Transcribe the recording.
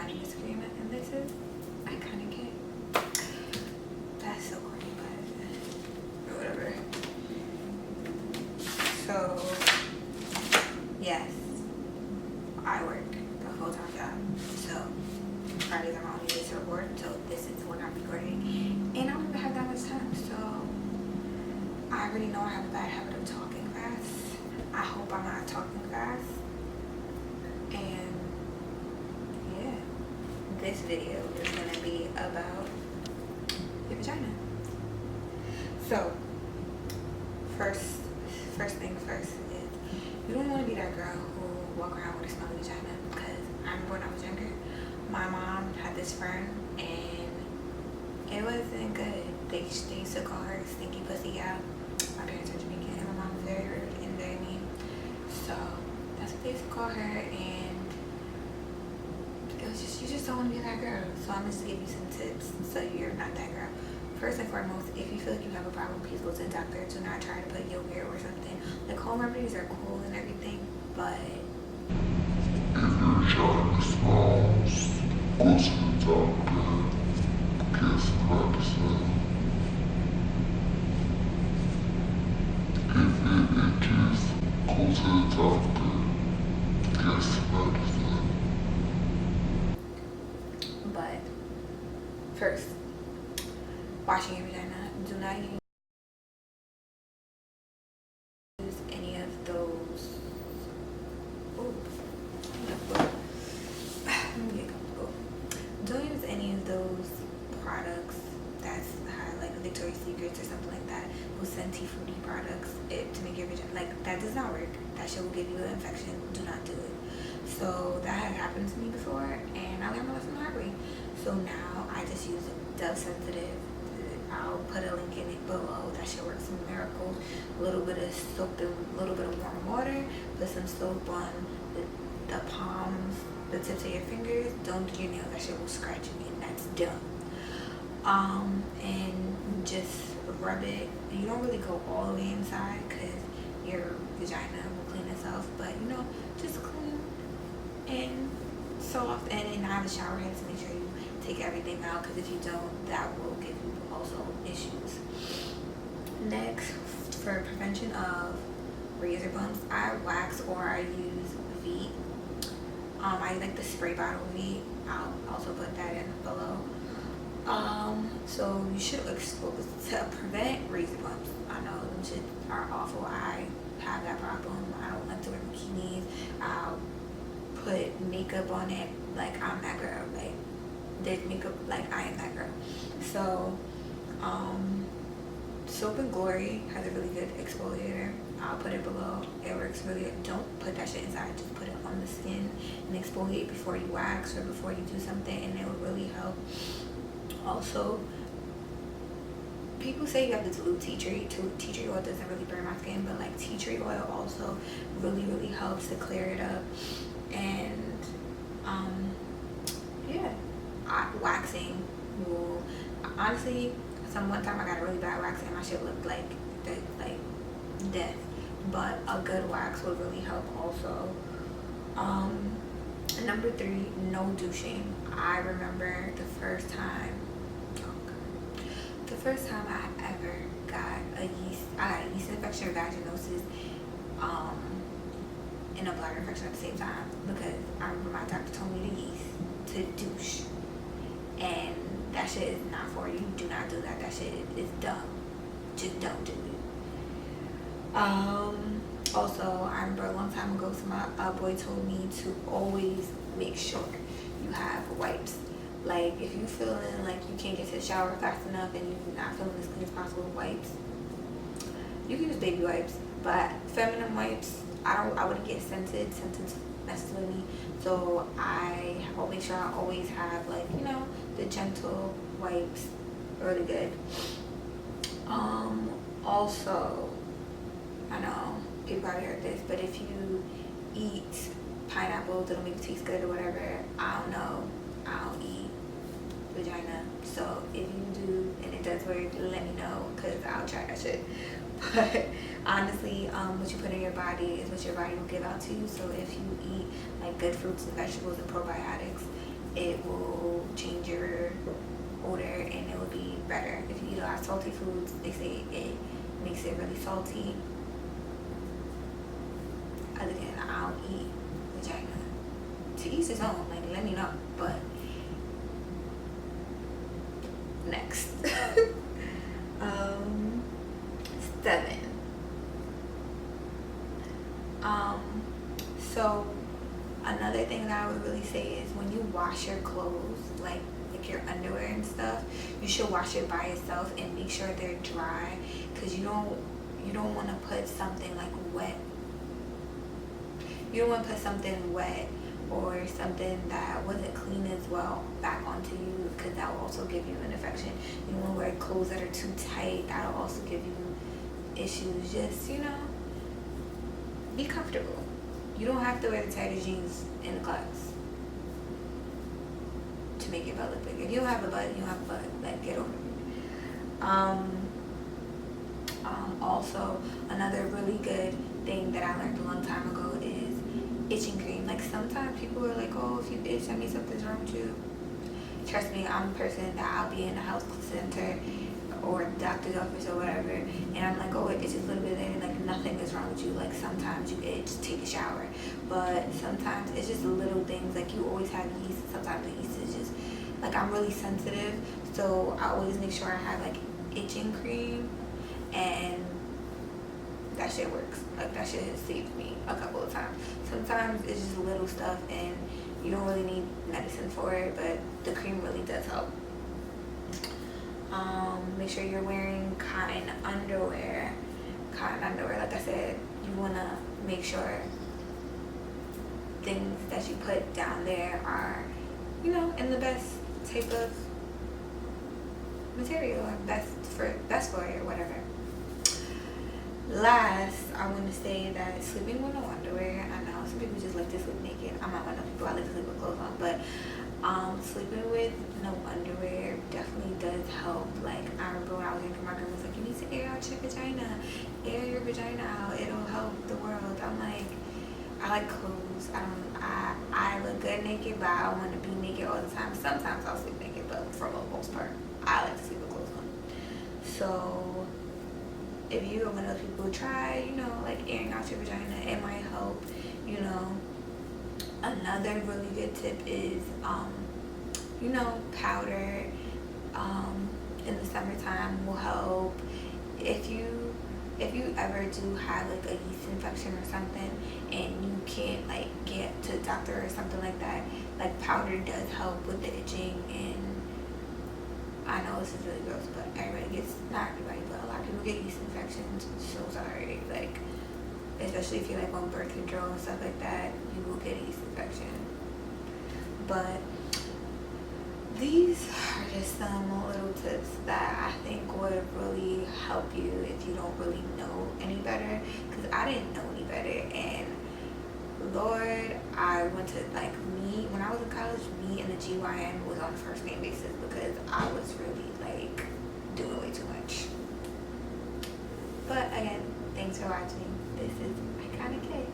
everybody disagreement, and this is, I kind of get. That's so corny, but whatever. So, yes, I work a full-time job, so Fridays are my only days to record, so this is when I'm recording, and I don't even have that much time, so I already know I have a bad habit of talking fast. I hope I'm not talking fast, and yeah, this video is going to be about your vagina. So, first thing first is, you don't want to be that girl who walk around with a smelly vagina, because I remember when I was younger, my mom had this friend, and it wasn't good. They used to call her stinky pussy gal. My parents are Jamaican, and my mom was very rude and very mean. So that's what they used to call her, and it was just, you just don't want to be that girl. So I'm just give you some tips so you're not that girl. First and foremost, if you feel like you have a problem, please go to the doctor. Do not try to put yogurt or something. Like, home remedies are cool and everything, but if your vagina smells, go to the doctor. Get some medicine. If it itches, go to the doctor. Get some medicine. but first, washing your vagina. Do not use any of those. Ooh. Let me get comfortable. Don't use any of those products that's like Victoria's Secrets or something like that. Those Scenty Fruity products to make your vagina, like, that does not work. That shit will give you an infection. Do not do it. So that had happened to me before, and I learned my lesson the hard way. So now I just use Dove Sensitive. I'll put a link in it below. That shit works some miracles. A little bit of soap and a little bit of warm water. Put some soap on the palms, the tips of your fingers. Don't do your nails. That shit will scratch you, and that's dumb. And just rub it. You don't really go all the way inside because your vagina will clean itself, but you know, just clean and soft, and then have a shower head to make sure you take everything out, because if you don't, that will give you also issues. Next, for prevention of razor bumps, I wax or I use V. I like the spray bottle V. I'll also put that in below. So you should expose to prevent razor bumps. I know them shit are awful. I have that problem. I don't like to wear bikinis. I'll put makeup on it like I'm that girl. Like, there's makeup like I am that girl. So Soap and Glory has a really good exfoliator. I'll put it below. It works really good. Don't put that shit inside. Just put it on the skin and exfoliate before you wax or before you do something, and it will really help. Also, people say you have to dilute tea tree. Tea tree oil doesn't really burn my skin, but like tea tree oil also really helps to clear it up. And yeah, waxing will honestly. One time I got a really bad wax and my shit looked like death, but a good wax would really help also. Number 3, no douching. I remember the first time I ever got a yeast infection or vaginosis, and a bladder infection at the same time, because I remember my doctor told me to douche, and that shit is not for you. Do not do that. That shit is dumb. Just don't do it. Also, I remember a long time ago, my boy told me to always make sure you have wipes. Like, if you're feeling like you can't get to the shower fast enough and you're not feeling as clean as possible, wipes. You can use baby wipes, but feminine wipes, I wouldn't get scented. Scented messes with me. So I will make sure I always have, like, you know, the gentle wipes, really good. Also, I know people already heard this, but if you eat pineapples, it'll make it taste good or whatever. I don't know. I don't eat vagina, so if you do and it does work, let me know, because I'll try that shit. But honestly, what you put in your body is what your body will give out to you. So if you eat like good fruits and vegetables and probiotics, it will change your odor and it will be better. If you eat a lot of salty foods, they say it makes it really salty. Other than I don't eat vagina. To each his own, like let me know. But next. 7. So another thing that I would really say is when you wash your clothes, like your underwear and stuff, you should wash it by yourself and make sure they're dry, because you don't want to put something like wet. You don't want to put something wet or something that wasn't clean as well back onto you, because that will also give you an infection. You don't want to wear clothes that are too tight. That'll also give you issues. Just, be comfortable. You don't have to wear the tightest jeans in the class to make your butt look big. If you don't have a butt, you don't have a butt. Like, get over it. Also, another really good thing that I learned a long time ago is itching cream. Like, sometimes people are like, oh, if you itch, that means something's wrong with you. Trust me, I'm a person that I'll be in a health center or doctor's office or whatever, and I'm like, oh, it itches a little bit there, and like nothing is wrong with you. Like, sometimes you itch, take a shower, but sometimes it's just little things. Like, you always have yeast, sometimes the yeast is just like, I'm really sensitive, so I always make sure I have like itching cream, and that shit works. Like, that shit has saved me a couple of times. Sometimes it's just little stuff and you don't really need medicine for it, but the cream really does help. Make sure you're wearing cotton underwear. Like I said, you want to make sure things that you put down there are, in the best type of material, or best for it or whatever. Last, I want to say that sleeping with no underwear, I know some people just like to sleep naked. I'm not one of those people. I like to sleep with clothes on, but sleeping with no underwear definitely does help. Like, I remember when I was younger, my grandma was like, you need to air out your vagina. Air your vagina out. It'll help the world. I'm like, I like clothes. I look good naked, but I don't want to be naked all the time. Sometimes I'll sleep naked, but for the most part, I like to sleep with clothes on. So if you are one of those people who try, like airing out your vagina, it might help. Another really good tip is, powder in the summertime will help. If you ever do have like a yeast infection or something and you can't like get to the doctor or something like that, like powder does help with the itching. And I know this is really gross, but not everybody, but a lot of people get yeast infections. So sorry. Like, especially if you're like on birth control and stuff like that, you will get a yeast infection. But these are just some little tips that I think would really help you if you don't really know any better, because I didn't know any better. And Lord, I went to when I was in college, me and the GYN was on a first name basis, because I was really like doing way too much. But again, thanks for watching. This is my kind of case.